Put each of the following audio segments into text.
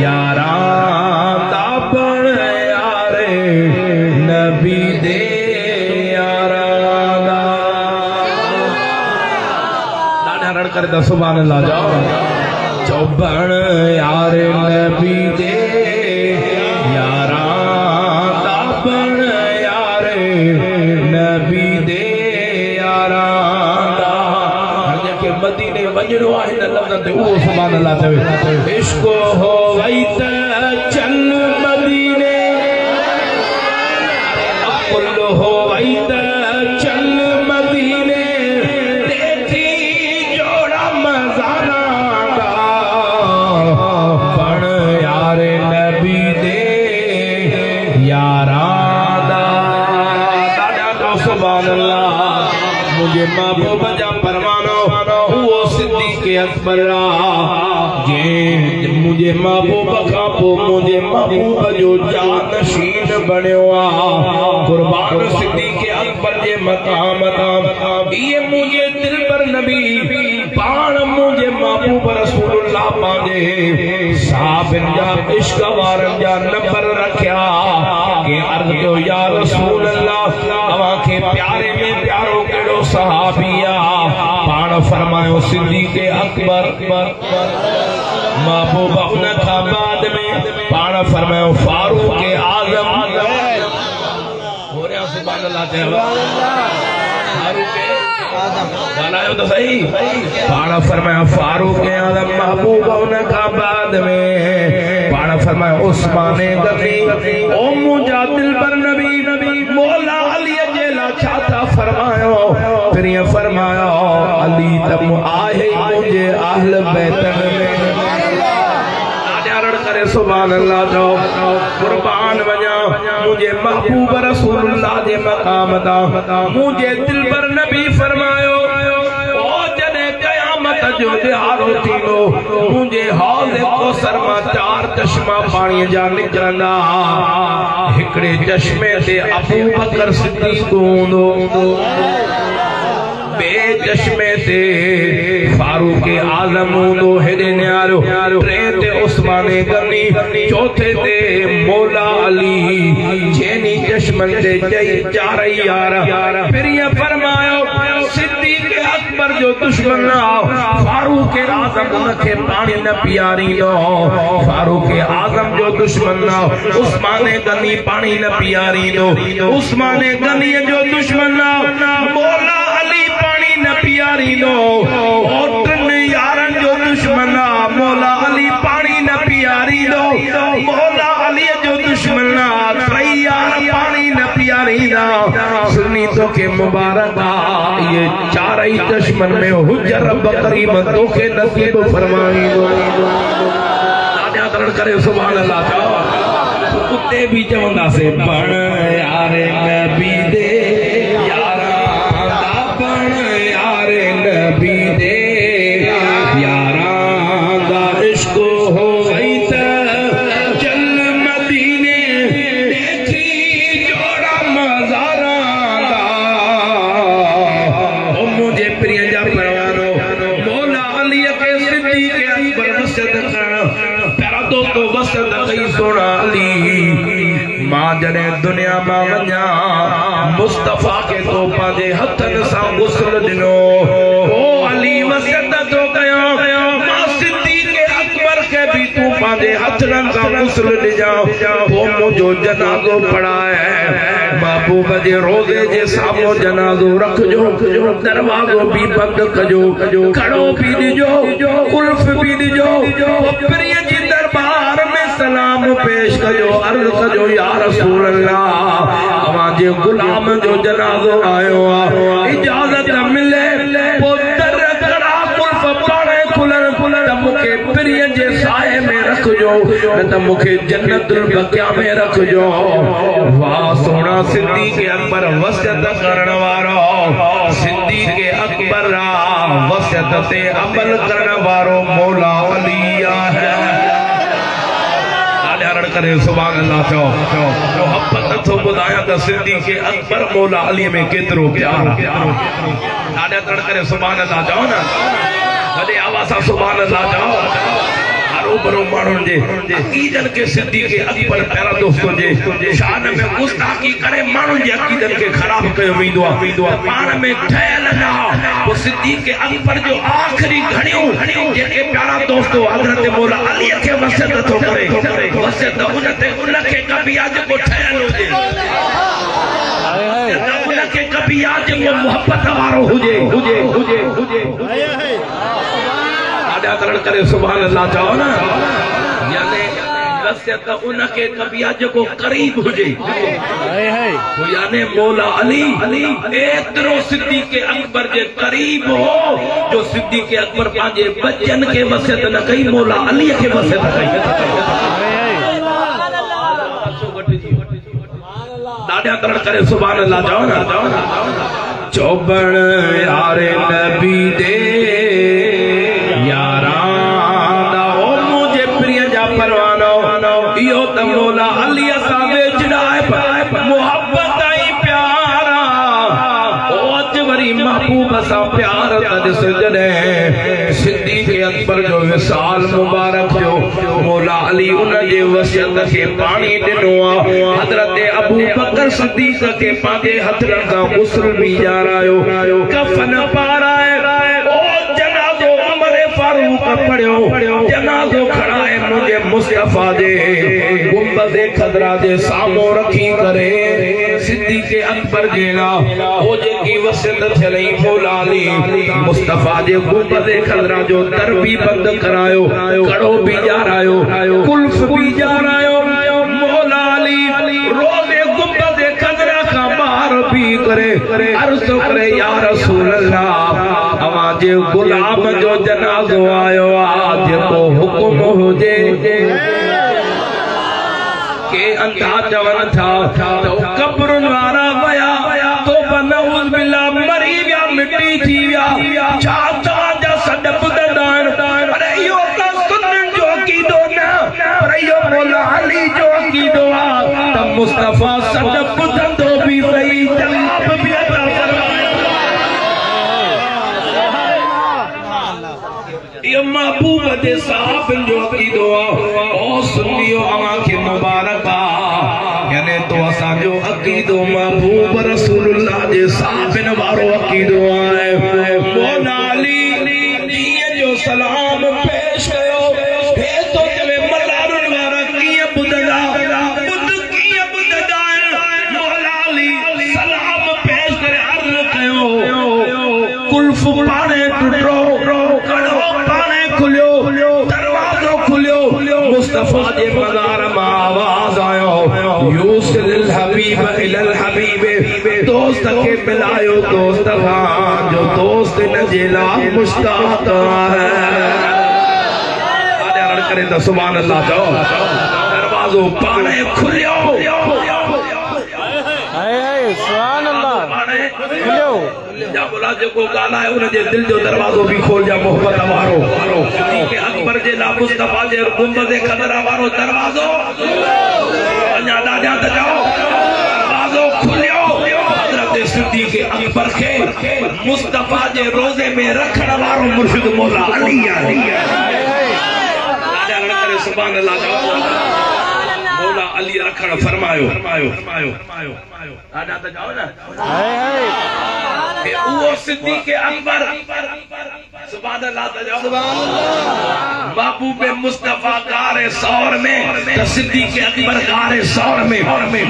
यारां दा बण यारे नबी दे यारां दा दादा रड़ करे दा सुभान अल्लाह जाओ चो बण यारे नबी दे वजरो आहे न लफ्ज़न ते वो सुभान अल्लाह चवे इश्क हो वई त चल मदीने अकुल हो वई त चल मदीने देखी जोड़ा मज़ाना दा पण यारे नबी दे यारां दा दादा तो सुभान अल्लाह मुझे महबूब जा परवानो के अकबर जे मुझे महबूब का पो मुझे महबूब जो जानशीन बन्यो कुर्बान सिद्दीक़ अकबर जे मकाम ये मुझे दिल पर नबी पान मुझे महबूब रसूलुल्लाह पांजे साहबन जा इश्क वारन जा नंबर रखया के अर्ज तो या रसूलुल्लाह अवा के प्यारे में प्यारो केड़ो सहाबिया पान फरमायो सिद्दीक़ अकबर महबूब अपना था बाद में पान फरमायो फारूक आजम हो रहा सुभान अल्लाह फारूक आजम बनायो तो सही पान फरमाया फारूक आजम महबूब अपना था बाद में पान फरमाया उस्मान गनी ओ मुझा दिल पर नबी मौला अली जेला छाता फरमायो फिर ये फरमाया अली तम आहे मुझे अहल बैतन में आदरण करे सुभान अल्लाह जो कुर्बान वजा मुझे महबूब रसूलुल्लाह जे मकाम दा मुझे दिल पर नबी फरमायो ओ जने कयामत जो दिहाड़ो थींदो मुझे हौज़ कौसर मां 4 चश्मा पानी जा निकरंदा हिकड़े चश्मे ते अबू बकर सिद्दीक़ हूंदो बे चश्मे ते फारूक आजम हूंदो हेॾे न्यारो टे ते उस्मान गनी चौथे ते मौला अली छेनी चश्मन ते चई 4 यार फिर ये फरमायो सिद्दीक़ अकबर जो दुश्मन फारूक आजम उनके पानी न पियारींदो फारूक आजम जो दुश्मन उस्मान गनी पानी न पियारींदो उस्मान गनी जो दुश्मन मौला अली पानी न पियारींदो ओटन यारन जो दुश्मन मौला अली पानी न पियारींदो मौला अली जो दुश्मन यार पानी न पियारींदा सुन्नी तो के मुबारक ये 4 ही चश्मन में हुज्जर रब करीम तो के नसीब फरमाईंदो आज्ञा करण करे सुभान अल्लाह कुत्ते भी चवंदा से बण यारे नबी दे जने दुनिया में वञा मुस्तफा के तो पांजे हथन सा गुस्ल दिनो ओ अली वसियत तो कयो मां सिद्दीक़ अकबर के भी तू पांजे हथन सा गुस्ल दिजा वो मुझो जनाजो पड़ा है महबूब जे रोजे जे सामो जनाजो रख जो दरवाजो भी बंद कजो खड़ो भी दिजो कुल्फ भी दिजो प्रिय जी दरबार में सलाम पेश कजो अर्ज कजो या रसूल अल्लाह अवाजे गुलाम जो जनाजो आयो इजाजत मिले पुत्र कड़ा कुल्फ पाने खुलन मुके प्रिय जे साए में रख जो न त मुके जन्नतुल बकिया में रख जो वाह सोना सिद्दीक़ अकबर वसियत करण वारो सिद्दीक़ अकबर वसियत ते अमल करण वारो मौला अली है करे सुभान अल्लाह चो मोहब्बत तो बुधाया त सिद्दीक़ अकबर मौला अली में केतरो प्यार आडा तड़ करे सुभान अल्लाह चो ना वडे आवाज सुभान अल्लाह चो हर हरो भरो माण्हुनि जे अक़ीदनि खे सिद्दीक़ अकबर प्यारा दोस्तों जे शान में गुस्ताखी करे माण्हुनि जे अक़ीदनि खे ख़राब कयो वेंदो आहे पाण में ठहियल न पोइ सिद्दीक़ अकबर जो आख़िरी घणियूं जेके प्यारा दोस्तों हज़रत मौला अली खे वसियत थो करे वसियत उन ते उनखे कभी आज को ठहियल हुजे उनखे कभी आज को मोहब्बत वारो हुजे आदा करण करे सुभान अल्लाह चओ न यानी वसियत उनखे कभी आज को करीब हुजे यानी मौला अली एतिरो सिद्दीक़ अकबर जे करीब हो जो सिद्दीक़ अकबर पंहिंजे बच्चन खे वसियत न कई मौला अली खे वसियत कई दादा करण करे सुभान अल्लाह चओ न चौबण यारे नबी दे यारा ओ मुझे प्रिय जा परवानो इहो त मौला अली सां वेचड़ा मोहब्बत आई प्यारा ओ अच वरी महबूब सां प्यार त सजदे सिद्दीक़ अकबर जो विसाल मुबारक जो मौला अली उन जे वसियत खे पाणी ॾिनो आहे हज़रत अबू बकर सिद्दीक़ खे पंहिंजे हथनि सां गुस्ल बि ॼारायो कफन पाराए ओ जनाज़ो उमर फारूक पढ़ियो जनाज़ो खड़ाए मुझे मुस्तफा जे गुंबद खदरा जे साम्हूं रखी करे सिद्दीक़ अकबर जेड़ा ओ जेकी वसियत थियल मौला अली मुस्तफा जे गुंबद खदरा जो दर भी बंद करायो कड़ो भी ॼारायो कुल्फ भी ॼारायो मौला अली रोज़े गुंबद खदरा का बाहर भी करे अर्ज़ करे या रसूल अल्लाह अवां जे गुलाम जो जनाज़ो आयो आज को हुक्म हुजे के अंधा चवन था तो कब्रुन वारा वया तो बनऊज बिल्ला मरी विया मिट्टी थी विया छा तव्हांजा सॾ ॿुधंदा अरे इहो त सुननि जो अक़ीदो न पर इहो मौला अली जो अक़ीदो आहे त मुस्तफा सॾ ॿुधंदो बि सही जवाब बि अता इहो महबूब जे साहबनि जो अक़ीदो आहे ओ सुनियो अवां खे मुबारक आहे यानी तो असांजो अक़ीदो महबूब रसूलुल्लाह जे साहबनि वारो अक़ीदो आहे मौला अली ॾींहं जो सलाम पेश कयो हे तो चवे मलारुनि वारा कीअं ॿुधंदा कीअं ॿुधंदा मौला अली सलाम पेश करे अर्ज़ कयो कुल्फ पाणे टुटो मुस्तफा जे मज़ार मां आवाज आयो यूसिल हबीब इलल हबीब दोस्त के मिलायो दोस्त जो दोस्त न जेला मुश्ताक है आदे रड़ करे तो सुभान अल्लाह चओ दरवाजो पाणे खुलियो सुभान अल्लाह पाणे खुलियो जा बोला जो को गाना है उन जे दिल जो दरवाजो भी खोल जा मोहब्बत वारो सिद्दीक़ अकबर जे ला मुस्तफा जे गुंबद खदरा वारो दरवाजो अञा दादा त जाओ दरवाजो खुलियो हज़रत सिद्दीक़ अकबर के मुस्तफा जे रोजे में रखण वारो मुर्शिद मौला अली आहे दादा करे सुभान अल्लाह मौला अली रखण फरमायो दादा त जाओ ना वो सिद्दीक़ अकबर सुभान अल्लाह महबूब मुस्तफा गारे सौर में सिद्दीक़ अकबर गारे सौर में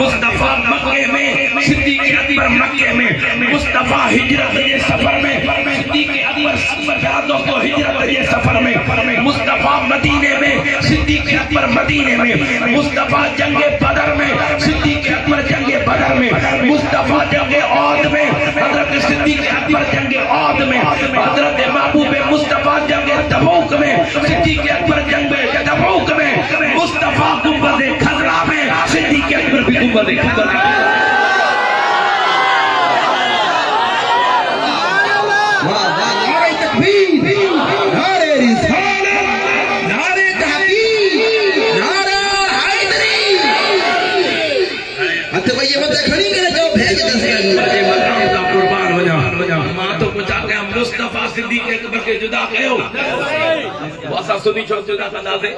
मुस्तफा मक्के में सिद्दीक़ अकबर मक्के में मुस्तफा हिजरत के सफर में सिद्दीक़ अकबर दोस्तों हिजरत के सफर में मुस्तफा मदीने में सिद्दीक़ अकबर मदीने में मुस्तफा जंगे बदर में सिद्दीक़ अकबर जंगे बदर में मुस्तफा जंगे औद में हज़रत सिद्दीक़ अकबर जंगे औद में हज़रत महबूब मुस्तफा जंगे तबूक में सिद्दीक़ अकबर जंगे तबूक में मुस्तफा गुंबद खजरा में सिद्दीक़ अकबर भी गुंबद खजरा नारे तकबीर नारे रिसालत नारे तहकीक नारा हैदरी हथ भैया मत खड़ी करे जो भेज दे बजे मकाम दा कुर्बान वजा मां तो पूछा के मुस्तफा सिद्दीक़ अकबर के जुदा कयो असा सुनी छोड़ ना कंदासे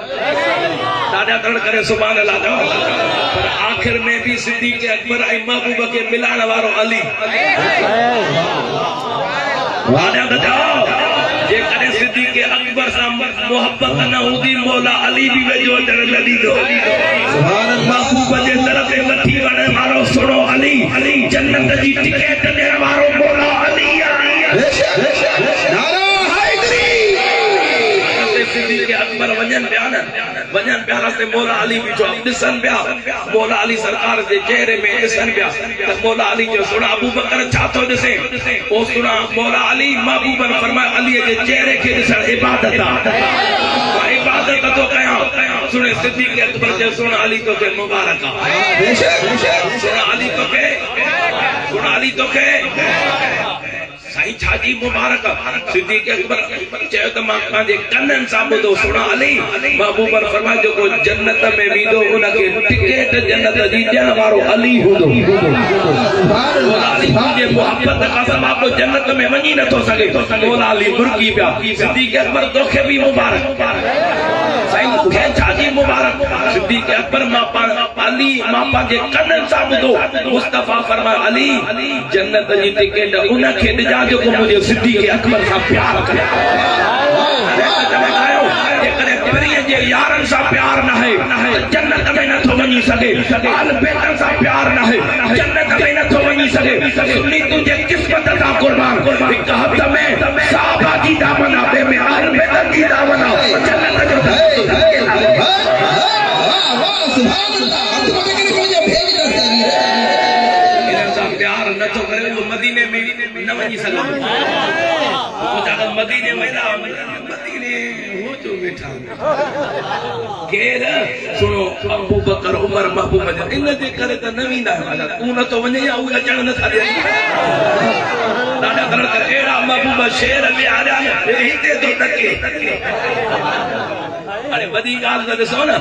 दादा करण करे सुभान अल्लाह जाओ पर आखिर में भी सिद्दीक़ अकबर ऐं महबूब के मिलाण वारो अली दादा जाओ जे करे सिद्दीक़ अकबर सां मोहब्बत न हूंदी मौला अली भी वेझो अचण न ॾींदो सुभान अल्लाह महबूब जे तरफ़ ते वठी वञण वारो सुणो अली जन्नत जी टिकट ॾियण वारो मौला अली नारा हैदरी सिद्दीक़ अकबर वञन पिया रस्ते मौला अली भी जो ॾिसन पिया मौला अली सरकार जे चेहरे में ॾिसन पिया त मौला अली जो सुणा अबू बकर छा थो ॾिसे ओ सुणा मौला अली महबूबन फरमाया अली जे चेहरे खे ॾिसण इबादत आहे इबादत तो कयां सुने सिद्दीक़ अकबर जे सुणा अली तो के मुबारक आहे सुणा अली तो के साईं छाजी मुबारक सिद्दीक़ अकबर चयो त मां पंहिंजे कननि सां ॿुधो सुणा अली महबूबन फरमाया जेको जन्नत में वेंदो उनखे टिकट जन्नत जी ॾियण वारो अली हूंदो मौला अली जे मोहब्बत खां सवाइ जन्नत में वञी नथो सघे मौला अली मुर्गी पिया सिद्दीक़ अकबर तोखे भी मुबारक साईं मूंखे छाजी मुबारक सिद्दीक़ अकबर मां अली मां पंहिंजे कननि सां ॿुधो मुस्तफ़ा फरमाया अली जन्नत जी टिकट उनखे ॾिजां जेको मुझे सिद्दीक़ अकबर सां प्यार करे जे यारन सां प्यार न है जन्नत में नथो वञी सघे आल बेटन सां प्यार न है जन्नत में नथो वञी सघे सुन्नी तुंहिंजे क़िस्मत सां कुर्बान हिक हथ में साहबा जी दामन आहे में आल बेटन जी दामन आहे जन्नत जो सुभान अल्लाह प्यार नथो करे वो मदीने में न वञी सघे मदीने मदीने हो जो बैठा केर सुनो अबू बकर उमर महबूब इन जे करे त न वेंदा आहियो तू न तो वञे या उहे अचण नथा ॾियनि ॾाढा करण कर अहिड़ा महबूब शेर विहारिया हिते तो टके अरे वॾी ॻाल्हि त ॾिसो न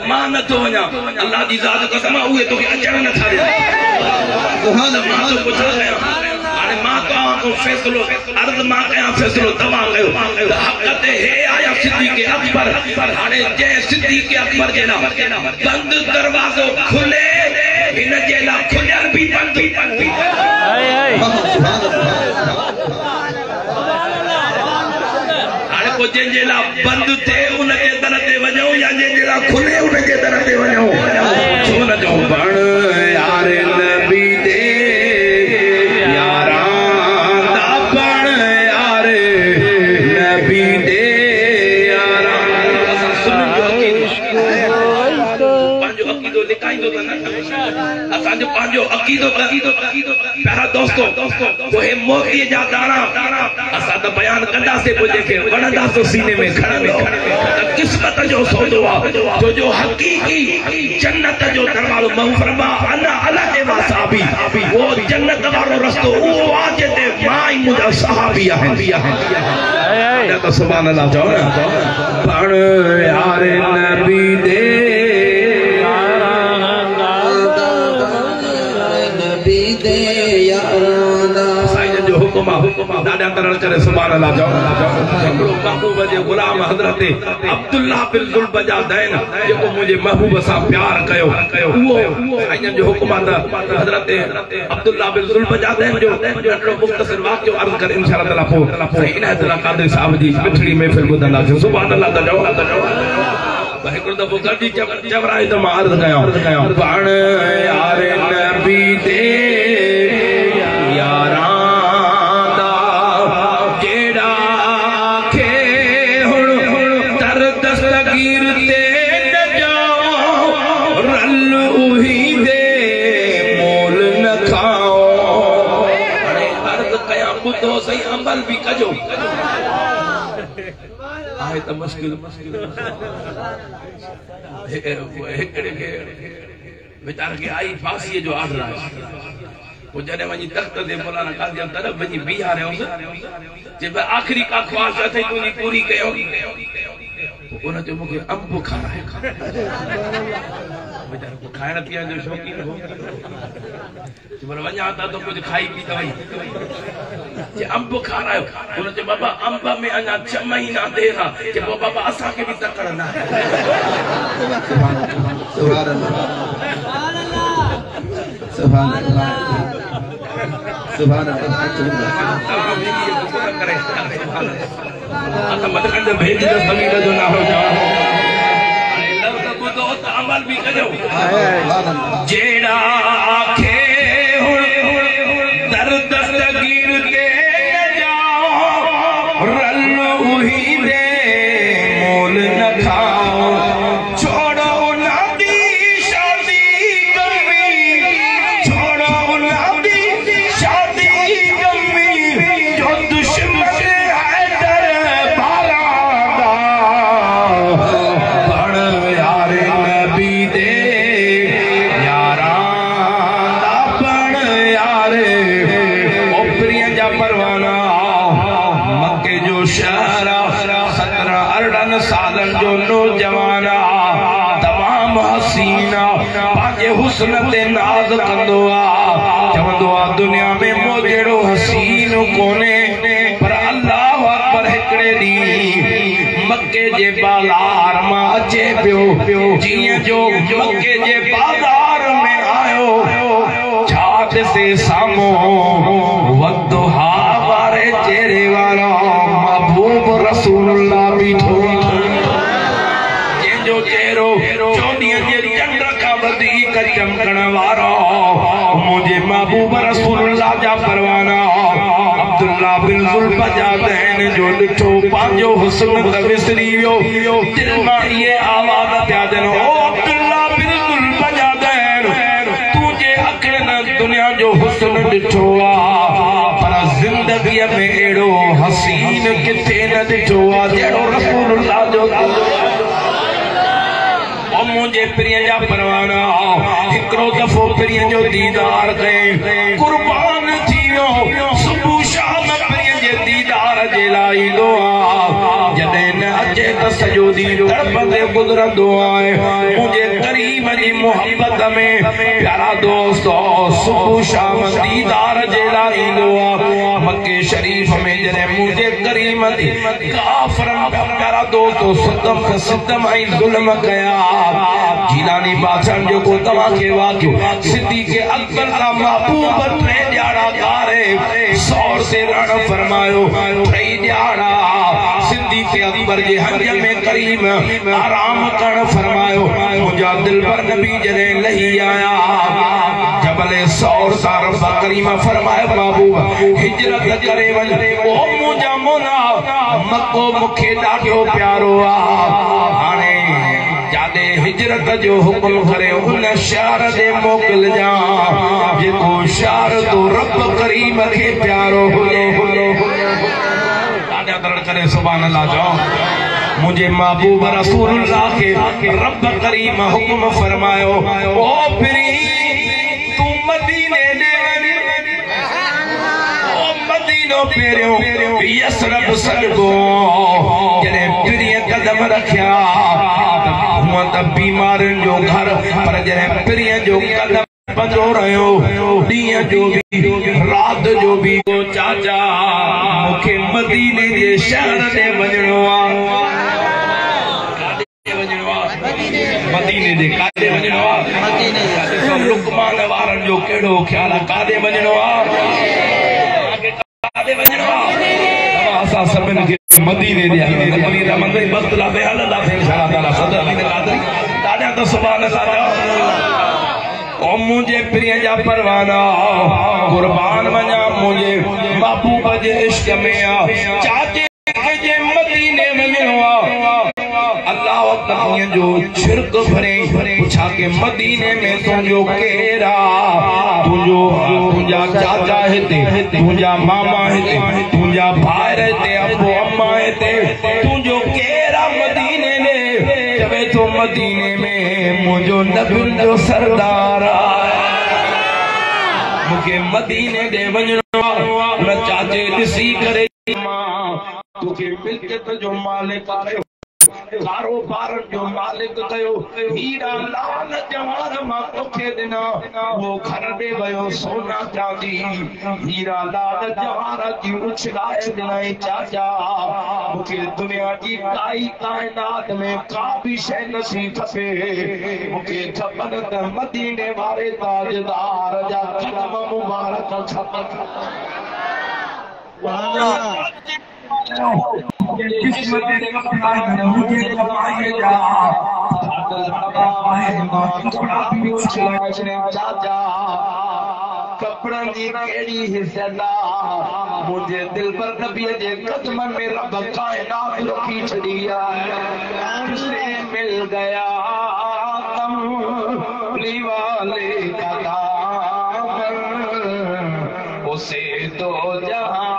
मां नथो वञा अल्लाह जी ज़ात कसम उहे तोखे अचण नथा ॾियनि मां तो पुछा कयां मां तो फैसलो अर्ज मां कया फैसलो तवा कयो हक़ ते हे आया सिद्दीक़ अकबर हाने जे सिद्दीक़ अकबर जे ना बंद दरवाजो खुले इन जे ला खुलियल भी बंद हाने को जे ला बंद थे उन के दर ते वञो या जे ला खुले उन के दर ते वञो छो न जो बण यार नबी दे पांजो अकीदो प्यारा दोस्तों वो है मोती जा दाना असा तो बयान कंदा से को जेके वणंदा तो सीने में खणंदो किस्मत जो सौदो आ जो हकीकी जन्नत जो दरवाजो महफरमा अना अला के वासाबी वो जन्नत वालो रस्तो वो आज ते माई मुजा सहाबी है तो सुभान अल्लाह जाओ ना पण यार नबी दे दादा करण करे सुभान अल्लाह जाओ हिकड़ो महबूब जे गुलाम हजरत अब्दुल्ला बिन जुल्बजा दैन जेको मुझे महबूब सां प्यार कयो वो साईं जो हुक्म आहे हजरत अब्दुल्ला बिन जुल्बजा दैन जो हिकड़ो मुख्तसर वाक़ियो अर्ज कर इंशाअल्लाह ताला पोइ इनायत अल्लाह कादरी साहब जी मिठड़ी महफिल ॿुधंदा सुभान अल्लाह जाओ हिकड़ो दफ़ो गॾी चवराई त मां अर्ज कयां पाण यार नबी दे यारा अमल भी कजो आए तो मुश्किल बेचारे के आई फांसी जो आर्डर है वो जने वनी तख्त दे मौलाना काजी तरफ वनी बिहार है जे आखिरी का ख्वाहिश है तुनी पूरी कयो उन जो मूंखे अंब खारायो बेचारो को खाइण पीअण जो शौक़ीन हो पर वञा था तो कुछ खाई पी त वई जे अंब खारायो उन जो बाबा अंब में अञा 6 महीना देर आहे जे बाबा असांखे बि तकड़ न आहे सुभान अल्लाह सुभान अल्लाह सुभान अल्लाह आता मदखंड भेज दो समीर जो ना हो जा अरे लफ्ज़ बुधो त अमल भी कजो जेड़ा आखे दर दस्तगीर ते जाओ रल उही दे मोल न खाओ छोड़ो ना दी शादी गमी छोड़ो ना दी शादी गमी जो दुश्मन सालन जो नौजवाना तमाम हसीना पांजे हुस्न ते नाज कंदो आ चवंदो आ दुनिया में मोजड़ो हसीन कोने पर अल्लाह अकबर हिकड़े दी मक्के जे बाजार मां अचे पियो जिए जो मक्के जे बाजार में आयो छात से सामो वद्दुहा वारे चेहरे वाला महबूब रसूलुल्लाह बीठो चेहरो चोॾीअ जे चंड खां वधीक चमकण वारो मुंहिंजे महबूब रसूलुल्लाह जा परवाना अब्दुल्लाह बिन ज़ुल्फ़जैन जो ॾिठो पंहिंजो हुस्न त विसरी वियो दिल मां इहे आवाज़ पिया ॾियनि ओ अब्दुल्लाह बिन ज़ुल्फ़जैन तुंहिंजे अखियुनि दुनिया जो हुस्न ॾिठो आहे पर ज़िंदगीअ में अहिड़ो हसीन किथे न ॾिठो आहे जहिड़ो रसूलुल्लाह जो मुझे प्रिय जा परवाना हिकड़ो दफो प्रिय जो दीदार कई कुर्बान थियो सुबह शाम प्रिय जे दीदार जे लाइ दुआ जॾहिं न अचे त सॼो ॾींहुं तड़पंदे गुज़रंदो आहे मुंहिंजे करीम जी मोहब्बत में प्यारा दोस्त सुबह शाम दीदार जे लाइ ईंदो आहे मक्के शरीफ में जॾहिं मुंहिंजे करीम जी काफ़िरनि प्यारा दोस्त सितम ऐं ज़ुल्म कया जीलानी बादशाह जो को तवा के वाक्यो सिद्दीक़ अकबर का महबूब टे ॾियारा गारे सौर से रण फरमायो टे ॾियारा सिद्दीक़ अकबर जे हज में करीम आराम करण फरमायो मुंहिंजा दिलबर नबी जॾहिं लही आया जबल सौर सां रब करीम फरमायो महबूब हिजरत करे वञ ओ मुंहिंजा मोला मक्को मूंखे ॾाढो प्यारो आहे हाणे जादे हिजरत जो हुक्म करे उन शहर दे मोकल जा जेको शहर तो रब करीम के प्यारो हुजे ॾाढा दर्द करे सुभान अल्लाह जाओ मुझे महबूब रसूलुल्लाह के रब करीम हुक्म फरमायो ओ फिरी तू मदीने दे ओ मदीनो पेरियो यसरब सदको जने फिरी कदम रखया बीमारन जो घर पर जने प्रिय जो कदम बंदो रहो ॾींहं जो भी रात जो भी को चाचा मूंखे मदीने जे शहर ते वञणो आहे मदीने दे काॾे वञणो आहे मदीने सब लुकमान वारन जो केड़ो ख्याल आहे काॾे वञणो आहे काॾे वञणो आहे असां सभिनि खे मदीने दे मदीना मंदिर बस्तला पे हलंदा इंशाअल्लाह ताला सदर में कादरी ॾाढा त सुभान अल्लाह ओ मुझे प्रिय जा परवाना कुर्बान वञा मुझे महबूब जे इश्क में आ चाचे के जे मदीने वञणो आ अल्लाह अकबर जो छिरक भरे पूछा के मदीने में तुझो केरा तुझा चाचा हिते तुझा मामा हिते तुझा भाई हिते अबू अम्मा हिते तुझो केरा मदीने ने जबे तो मदीने में मुझो नबी जो सरदार मुझे मदीने दे वञणो न चाचे ॾिसी करे तुखे मिल्कियत जो मालिक आहे कारोबार जो मालिक कयो हीरा लाल जवाहर मां तोखे ॾिना वो घर ॾे वियो सोना चांदी हीरा लाल जवाहर जी उछलाए ॾिनई चाचा मूंखे दुनिया जी काई काइनात में का भी शइ नथी खपे मूंखे खपनि त मदीने वारे ताजदार जा कदम मुबारक खपनि कपड़न जी कहिड़ी हिस्सेदार मुंहिंजे दिल पर नबीअ जे कदमनि में रब काइनात रखी छॾी आहे मिल गया कमली वाले का दामन उसे दो जहां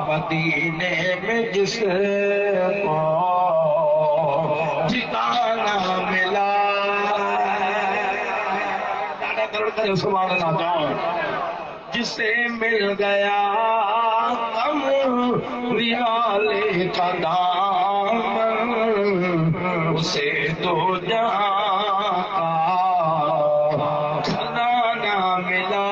मदीने में जिसको ठिकाना मिला सुभान अल्लाह जिसे मिल गया कमली वाले का दामन उसे तो जहां का खजाना मिला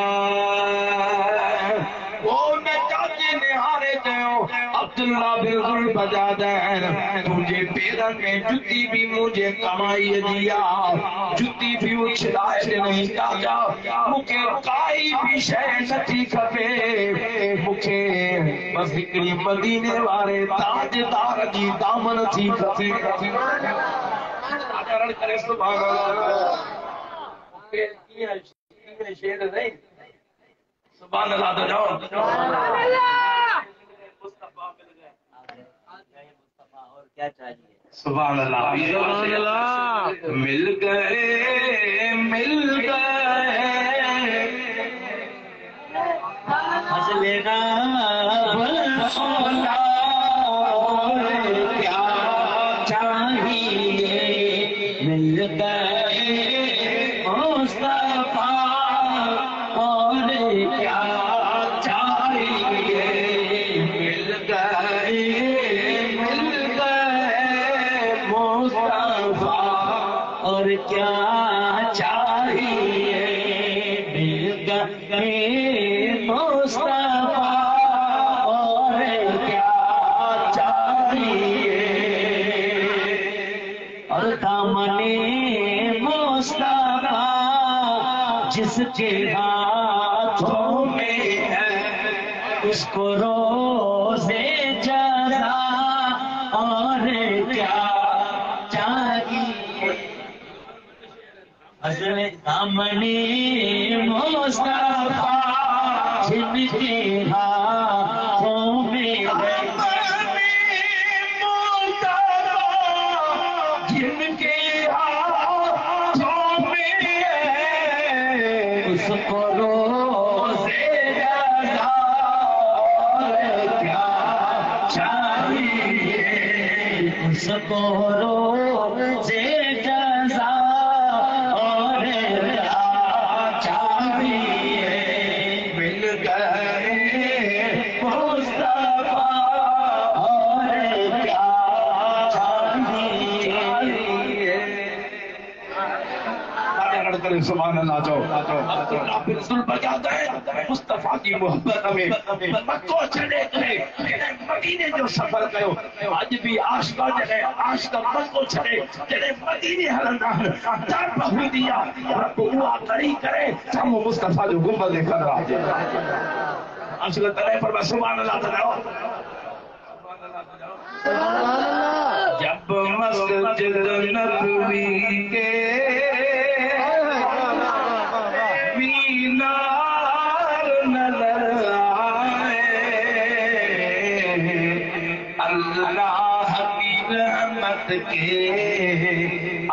अब्दुल्ला बिल्कुल बजा देन तुझे पैरन में जुती भी मुझे कमाई दिया जुती भी उछलाए नहीं चाचा मुझे काई भी शय नथी खपे मुझे बस हिकड़ी मदीने वाले ताजदार जी दामन थी खपे आदरण करे सुभान अल्लाह ये शेर नहीं सुभान अल्लाह तो जाओ और क्या चाहिए सुभान अल्लाह मिल गए हंस लेना क्या चाहिए मिल गए मुस्तफा और क्या चाहिए मिल गए और क्या चाहिए मिल गए मुस्तफा और क्या चाहिए और दामने मुस्तफा जिसके हाथों में है उसको रोज़े जज़ा और क्या दामने मुस्तफा जिनके हाथों में है जिनके हाथों में है उसको रोज़े जज़ा क्या चाहिए उसको रोज़े जज़ा सुभान अल्लाह जाओ बिल्कुल बजाते हैं मुस्तफा की मोहब्बत में मक्को चले गए मदीने जो सफर कयो आज भी आशिका जने आशिका मक्को चले जने मदीने हलंदा दर बहुदिया रब दुआ करी करे हम मुस्तफा जो गुंबद देखा राजे आशिका तरह पर सुभान अल्लाह जाओ जब मस्जिद नबवी के मीनार नजर आए अल्लाह की रहमत के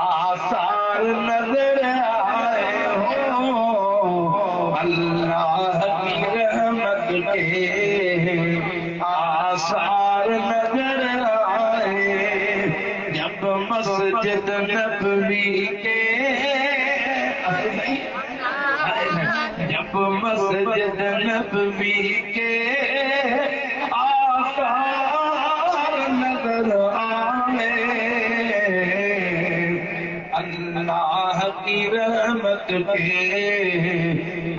आसार नजर आए हो अल्लाह की रहमत के आसार नजर आए जब मस्जिद के जब मस्जिद नबवी के आसार नजर आए, अल्लाह की रहमत के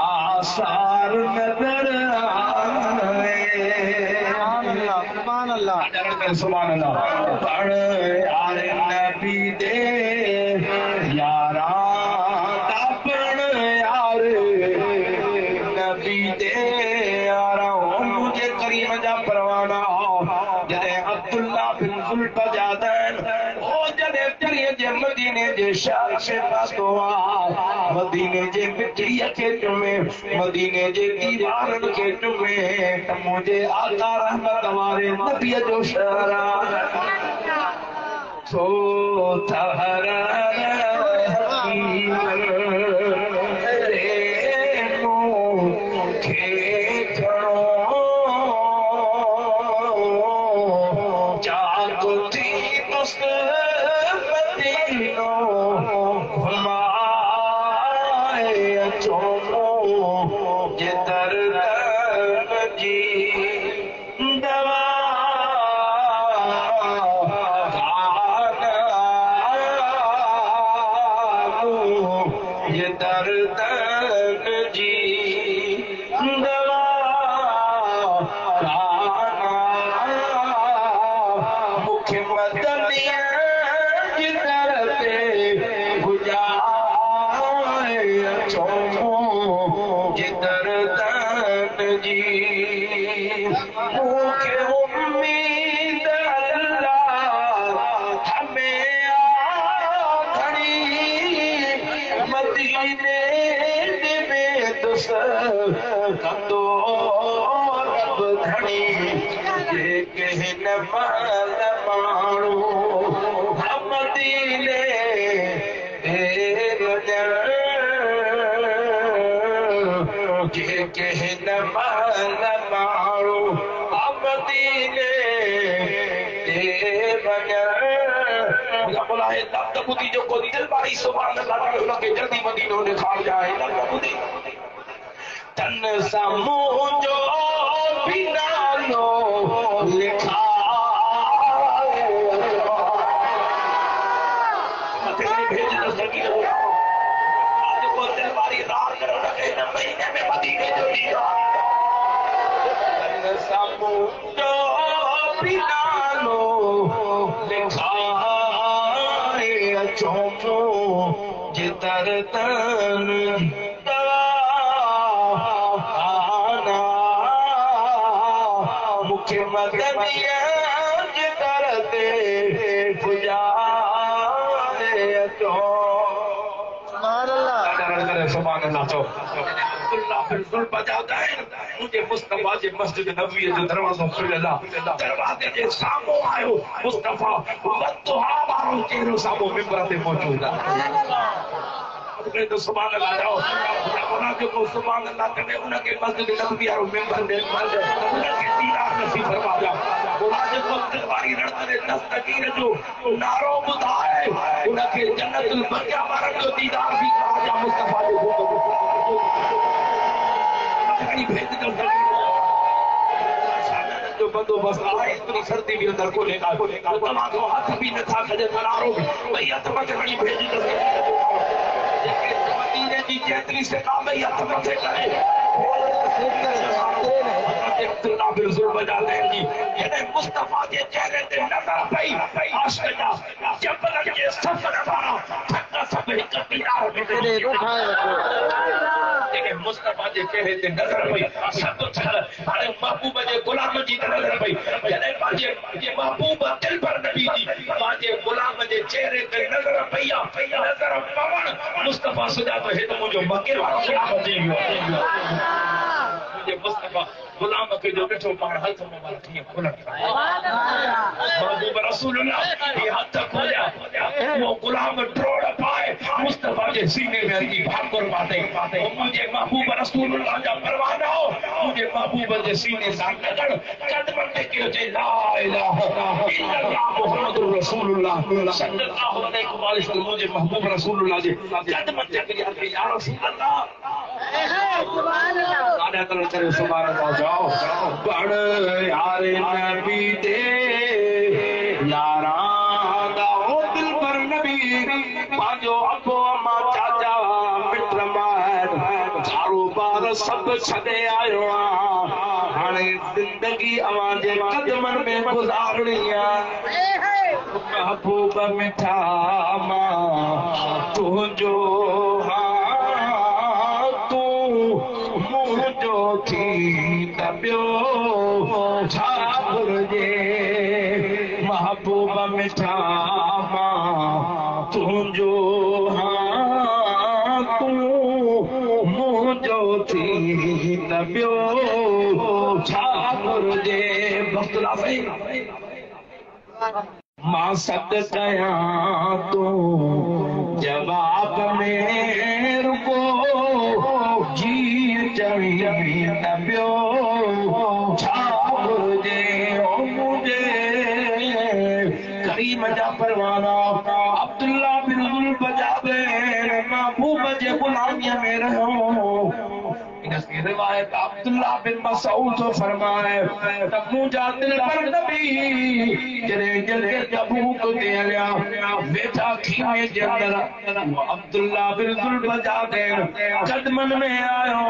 आसार नजर आए। सुभान अल्लाह, सुभान अल्लाह। पढ़ यार नबी दे यारा, पढ़ यार नबी दे यारा। मुझे करीम जा परवाना जॾहिं अब्दुल्ला बिन ज़ुल्फ़जादैन ओ जॾहिं चढ़िए जे मदीने जे शहर से पातो आ, मदीने जे मिट्टीअ खे चुमे, मदीने जे दीवारनि खे चुमे, त मुंहिंजे आका रहमत वारे नबीअ जो शहर आ। सो थहर जो को दिल बारी सुभान अल्लाह के जल्दी मदीनो ने खा जाए तन समो जो बिना लो लिखा भेज दो सकी आज को दिल बारी रात करो लगे न महीने में मदीने जो दिया तन समो जो बिना लो लिखा चोमो जितर तन दवाना मुख्य मदनिया जितर ते पुजारे तो सुभान अल्लाह सुभान अल्लाह। तो अब्दुल्ला बिन ज़ुल्फ़जादैन मुझे मुस्तफा जे मस्जिद नबवी जो दरवाज़ो खुलियल दरवाजे जे साम्हूं आयो मुस्तफा वतुहा वारो चेहरो साम्हूं मिंबर ते मौजूद आहे। तो सुभान अल्लाह जाओ उना जो को सुभान अल्लाह कने उनके मस्जिद नबवी वारो मिंबर दे उनके दीदार नसीब फरमा जा। उना जो को दिलवारी रड़े दस्तगीर जो नारो बुधाए उनके जन्नतुल बकिया वारो जो दीदार भी करा जा। मुस्तफा जो भेज दो जो बंदोबस्त आए इतनी सर्दी भी अंदर को लेगा तमाम हाथ भी न था खजे नारो भई हथ मथे खणी भेज दो मदीने जी जेतरी से काम है हथ मथे करे अब्दुल्ला बिन ज़ुल्फ़जादैन जी जने मुस्तफा के चेहरे ते नजर पई आशिक जा जबल के सफर वाला थका सब एक दीदार में उठाए के मुस्तफा जे चेहरे ते नजर पई सब छल हाणे महबूब जे गुलाम जी नजर पई जने बाजे जे महबूब दिल पर नबी जी बाजे गुलाम जे चेहरे ते नजर पई नजर पवन मुस्तफा सजा तो हे तो मुजो मके वारो गुलाम जी मुझे मुस्तफा गुलाम के जो बैठो पाण हथ मुबारक थे खुलण महबूब रसूलुल्लाह ये हाथ खोलिया वो गुलाम ट्रोड़ पाए मुस्तफा मुस्तफा के सीने में की भाकुर बातें मुझे महबूब रसूलुल्लाह जा परवाना हो मुझे महबूब के सीने सा लगड़ कदम पे के ला इलाहा इल्लल्लाह मुहम्मदुर रसूलुल्लाह सल्लल्लाहु अलैहि वसल्लम मुझे महबूब रसूलुल्लाह जे कदम पे के या रसूलुल्लाह सुभान अल्लाह आदा करे सुभान अल्लाह जाओ बड़ यार नबी दे यारा दा ओ दिल पर नबी पाजो अबो अम्मा चाचा मित्र मार चारो बार सब छदे आयो हाने जिंदगी आवाजे कदमन में गुजारनी महबूब मिठा मां तुझो थी तबियो ठाकुर जे महबूब मिठा मां तुझो तू मुझो थी तबियो ठाकुर जे बख्तला भाई मां सद कया तू जवाब में रुको जी चवी नबियो ठाकुर जे मुझे करीम जा परवाना अब्दुल्ला बिन जुल बजाबे महबूब जे गुलामीअ में रहो इसकी रिवायत अब्दुल्ला बिन मसऊद तो फरमाए तब मुझा दिल पर नबी जरे जल्दी जबूक दे लिया बेटा खीने के अंदर अब्दुल्ला बिन जुल बजाबे कदमन में आयो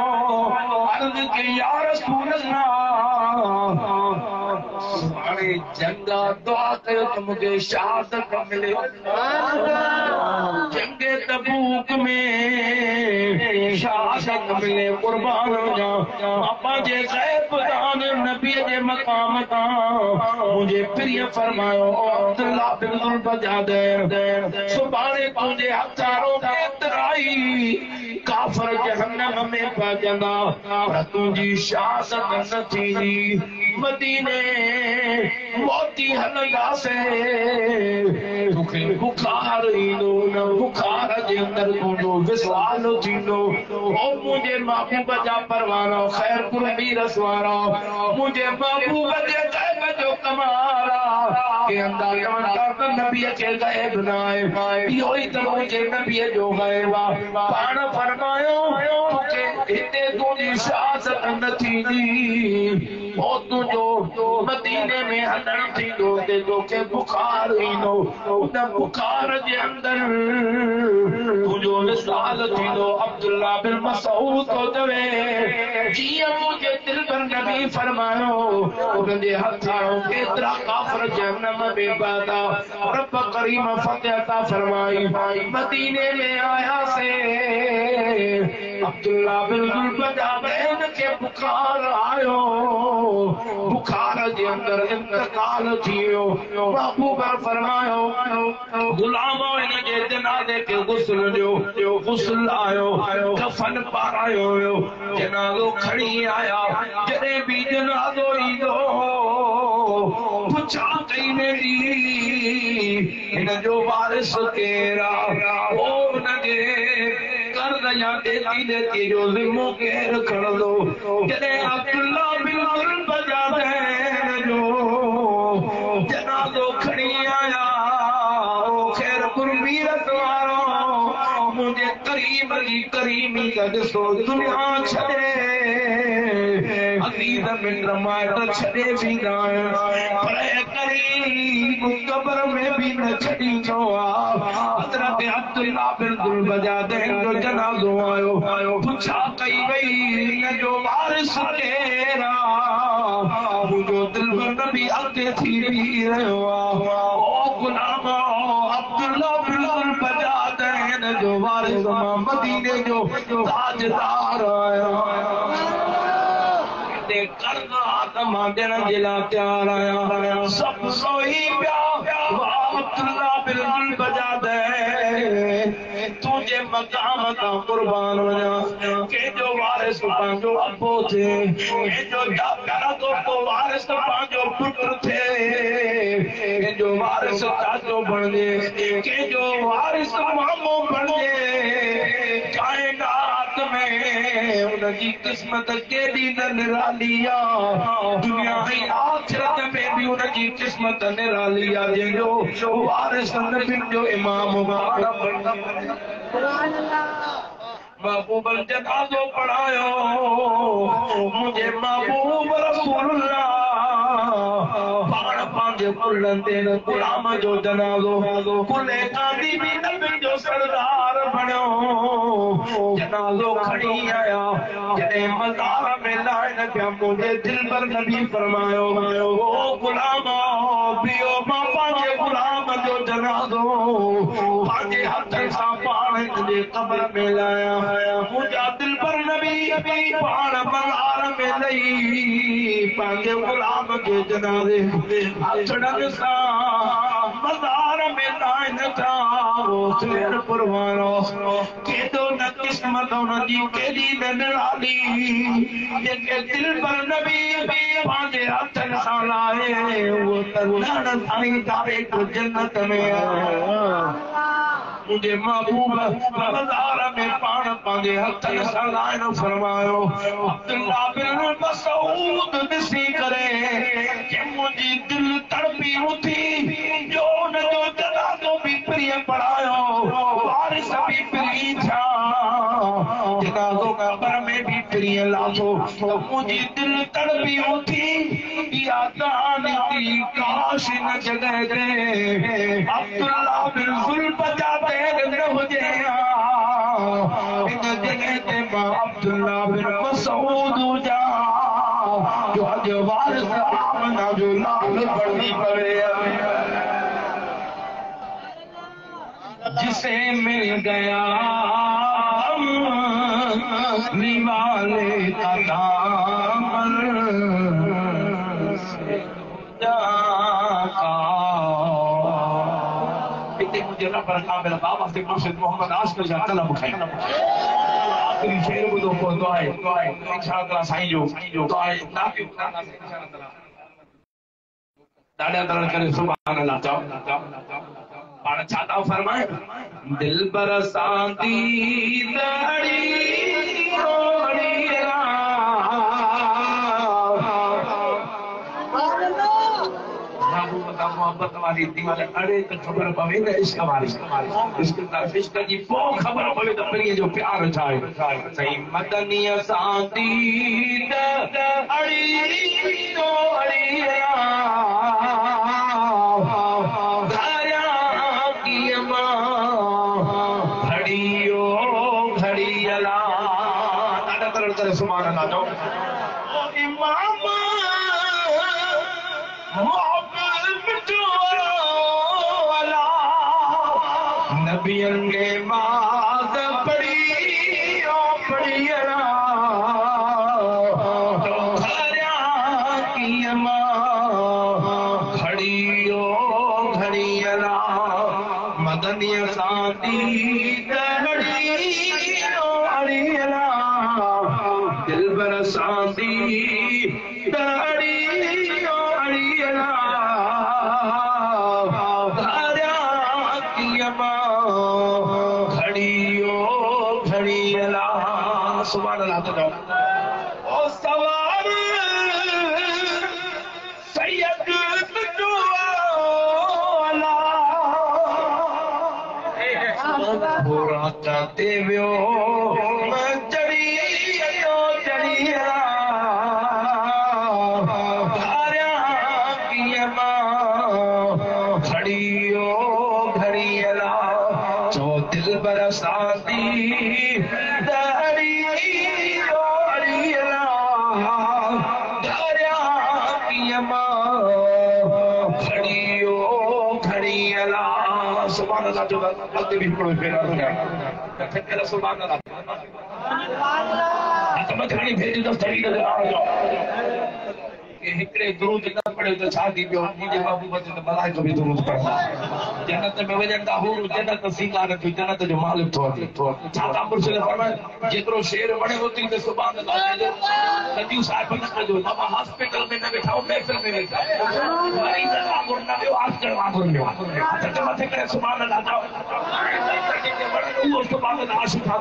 अर्ज के या रसूल अल्लाह सारे जंगा दुआ कयो त मुझे शहादत मिले जंगे तबूक में शहादत मिले कुर्बान हो जा पापा जे गैब दान नबी जे मकाम ता मुझे प्रिय फरमायो अब्दुल्ला बिन जुल बजाबे सुभाणे तुझे हथारों में तराई काफर जहन्नम में पजंदा पर तुझी शहादत न थींदी मदीने मोती हलंदा से तुखे बुखार ईंदो न बुखार जे अंदर तुंहिंजो विसाल थींदो ओ मुंहिंजे महबूब जा परवाना ख़ैर कुर्बी रसवारा मुंहिंजे महबूब जे ग़ैब जो कमाल के अंदर त नबीअ खे ग़ैब न आहे इहो ई त मुंहिंजे नबीअ जो ग़ैब आहे पाण फरमायो तोखे हिते तुंहिंजी शहादत न थींदी ओ तुंहिंजो मदीने में हलण थींदो ते तोखे बुखार ईंदो उन बुखार जे अंदर तुंहिंजो विसाल थींदो अब्दुल्ला बिन मसऊद तो चवे जीअं मुंहिंजे दिल पर नबी फरमायो उनजे हथां केतिरा काफ़िर जहन्नम में पता रब करीम फतेह अता फरमाई मदीने में आया से अब्दुल्ला बिन जुल बजाबे के बुखार आयो बुखार जे अंदर इंतकाल थियो महबूब फरमायो गुलामो इन जे जनाज़े के गुस्ल ॾियो गुस्ल आयो कफन पारायो वियो जनाज़ो खणी आया जॾहिं बि जनाज़ो ईंदो पुछा कई वेंदी हिन जो वारिस केरु आहे ओ उनखे कर्ज़ या देती जो ज़िम्मो केरु खणंदो जॾहिं अब्दुल्ला बिन जुल बजाबे जो जनाज़ो खणी आया ख़ैर कुर्बी रसवारो मुझे करीम की करीमी का दिसो दुनिया छड़े अजीज मित्र माइट छड़े भी न पर करीम कब्र में भी न छड़ी नो हज़रत अब्दुल्ला बिन जुल बजाबे जो जनाज़ो आयो पुछा कई वई न जो वारिस केरु आहे मुझो दिल नबी अॻिते थी रहियो आहे ओ गुलाम अब्दुल्ला बिन जुल बजाबे जो वारिस मदीने जो ताजदार आया ते कर्ज़ आदम ॾियण जे लाइ तयार आया सब सोई पिया अब्दुल्ला बिन जुल बजाबे तुझे मकाम ता कुर्बान वञा कंहिंजो वारिस पंहिंजो अबो थिए कंहिंजो प्यारा तो वारिस पंहिंजो पुटु थिए कंहिंजो वारिस चाचो बणिजे कंहिंजो वारिस मामो बणिजे में उनकी किस्मत केडी निरालिया दुनिया ही आखिरत में भी उनकी किस्मत निरालिया जो वारिस नबी जो इमाम महबूब जनाज़ो पढ़ायो मुझे महबूब रसूलुल्लाह पाण पंहिंजे कुलनि ते गुलाम जो जनाज़ो कुले कांदी भी नबी जो सरदार बणियो जनाज़ो खणी आया जॾहिं मज़ार में लाइन पिया मुंहिंजे दिल पर नबी फरमायो ओ गुलामो पियो मां पंहिंजे गुलाम जो जनाज़ो पंहिंजे हथनि सां पाण जे क़ब्र में लाया मुझा दिल पर नबी पाण मज़ार में लई पंहिंजे गुलाम के जनाज़े अचड़न सां मज़ार में लाइन था शेर पुरवानो केॾो न किस्मत उनजी केॾी न निराली जेके दिल पर नबी पंहिंजे हथनि सां लाए उहो त लहण साईं तारे को जन्नत में मुझे महबूब मज़ार में पाण पंहिंजे हथनि सां लाइन फरमायो अब्दुल्ला बिन मसऊद ॾिसी करे कि मुंहिंजी दिल तड़पी उथी जो उनजो जनाज़ो भी प्रिय पढ़ायो वारिस भी प्रिय था जनाज़ो क़ब्र में भी प्रिय लाथो मुंहिंजी दिल तड़पी उथी या कहानी थी काश इन जगह ते अब्दुल्ला बिन जुल्फ़ न हुजे इन जगह ते मां अब्दुल्ला बिन मसऊद हुजा जो अज वारिस आमना जो नाम पढ़नी पवे जिसे मिल गया निवाले का दामन मुझे रब काबिल बाबा से मुर्शिद मोहम्मद आशिक जा कलम खाई आखिरी शेर बुधो को दुआ इंशाअल्लाह साईं जो दुआ इंशाअल्लाह दादा दर करे सुभान अल्लाह चओ पाण छा था फरमाए दिल बरसाती दड़ी रोड़ी मोहब्बत वाली दीवार अड़े तो खबर पवे न इश्क वाली इश्क जी पो खबर पवे तो प्रिय जो प्यार छाए सही मदनी असांदी अड़ी तो अड़ी धाया की मां घड़ियो घड़ियला दादा कर सुभान अल्लाह जो ओ इमाम नबियन ने माज़ पढ़ी पढ़ियला तो घरिया की मां घड़ियो घड़ियला मदनी सादी घड़ियो घड़ियला दिल बरसाती घड़ियो घड़ियला घड़ियो घड़ियला सुभान अल्लाह तो ओ सवार सैयद दुआला पूरा चाहते व्यो चढ़ियो चढ़ियला धारिया की मां घड़ियो घड़ियला जो दिल बरसाती दरियो अड़ियला धारिया की मां घड़ियो घड़ियला सुभान अल्लाह जो अॻिते बि हिकिड़ो फेरा थो सुभान अल्लाह तो मैं खड़ी भेज दो सही नजर आ जाओ कि हिकिड़े दुरूद न पढ़े तो शादी पियो मुझे बाबू बचे तो मलाई कभी दुरुस्त पढ़ना जन्नत में वजन दा हूर जन्नत सिंगार थी जन्नत जो मालिक थो छाता मुर्शिद फरमाए जेकरो शेर बने होती तो सुभान अल्लाह जो नबी साहब ने जो बाबा हॉस्पिटल में न बैठा महफिल में बैठा मरीज वांगुर न हो हॉस्पिटल वांगुर न हो तो मथे करे सुभान अल्लाह जाओ के बड़े वो सुभान अल्लाह आशिक था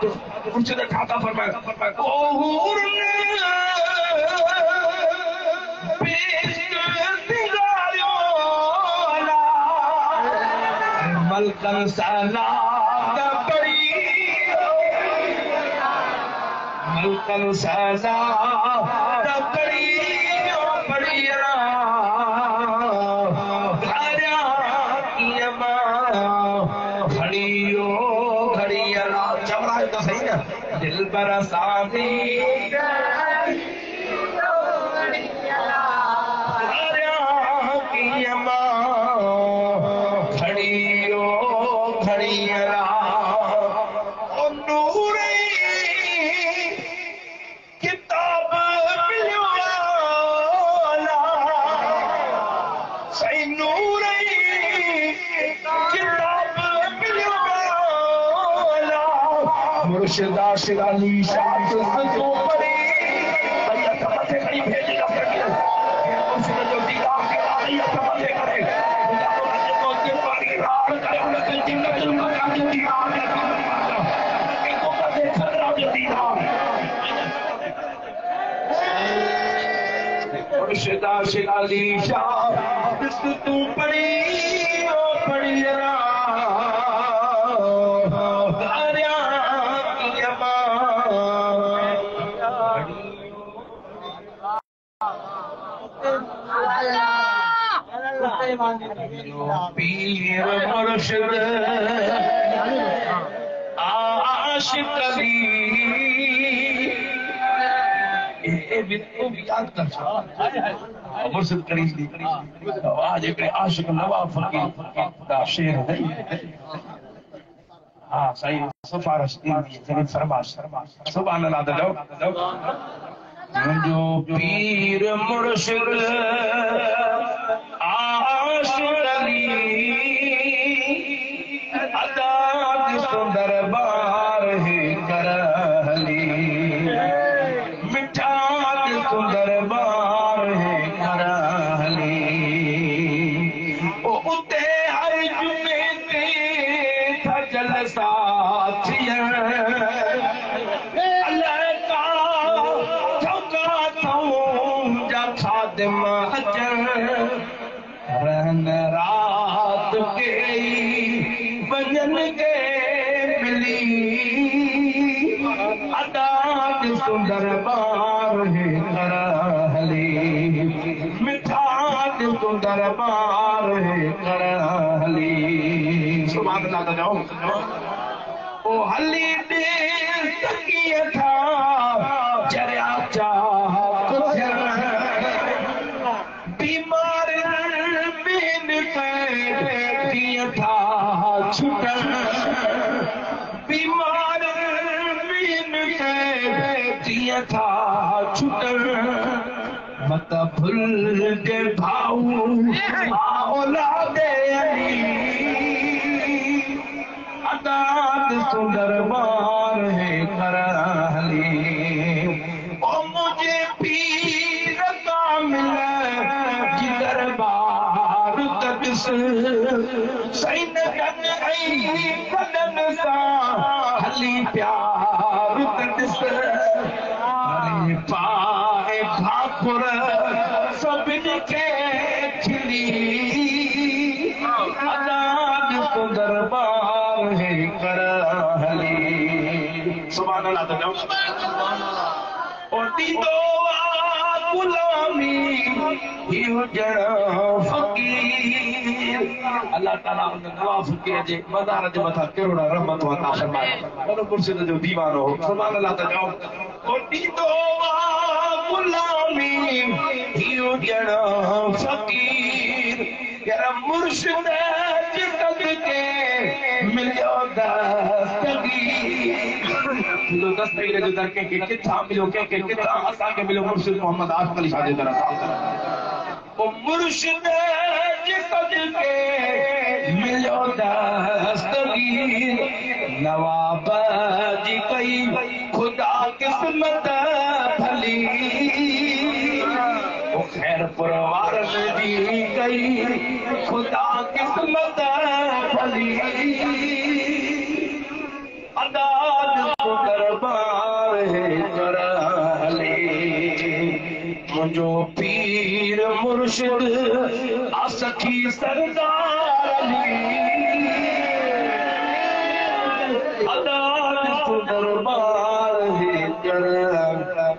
मुर्शिद छाता फरमाए ओ हूर ने मलकन साला बड़ी मलकन साला बड़ी बढ़िया घड़ियो घड़िया चमड़ा तो सही ना दिल बरसाती घड़ियो घड़िया नूर किताब सही नूर किताब मुर्शिदा शिराली शाह तो पड़ी भेजेगा मुर्शिद जो दीदा करे मुर्शिदा शिराली शाह तू पड़ी पड़िया पीर मुर्शिद आशिक अली ए भी तो याद कर मुर्शिद करीम दी आज एक आशिक नवाब फकीर दा शेर है हां सही सिफारिश दी जने फरमाश सुभान अल्लाह दो जो पीर मुर्शिद आशिक अली अदा सुंदर बार है करहली मिठा सुंदर बार है करहली ओ उते हर जुमे ते था जलसा अल्लाह का चौका थो जा खादिम अजर रहन रात के बजन के मिली अदा सुंदर बार है करहली मिठा सुंदर बार है करहली सुभान अल्लाह जाओ ओ हली दे तकिया था जरिया चा बीमार बिन दिया था छुटन बीमार बिन दिया था छुटन मत भूल के भाऊ औलादे अली अदाद सुंदर बार है करहली ओ मुझे पीर का मिला जिधर बार कदस सैन कन आई कदम सा हली प्यार कदस अरे पाए भाकुर सबन के छिली अदाद सुंदर बार है करहली सुभान अल्लाह तो और दीदो गुलामी ही जड़ा फकीर अल्लाह ताला उन नवाब फकीर जे मदार जे मथा करोड़ा रहमत व अता फरमाए मनो मुर्शिद जो दीवानो हो सुभान अल्लाह तो और दीदो गुलामी ही जड़ा फकीर यार मुर्शिद जितक के मिलो दस्तगी मिलो दस्तगी जो दरके के किथा मिलो के किथा असा के मिलो मुर्शिद मोहम्मद आसिफ अली शाह जी तरह मुर्शिद जे कद के मिलियो दस्तगीर नवाब जी कई खुदा किस्मत भली खैर परवार जी कई खुदा किस्मत भली अदालत दरबार है चरहले मुझो पीर मुर्शिद असखी सरदार अली अदालत दरबार है चरहले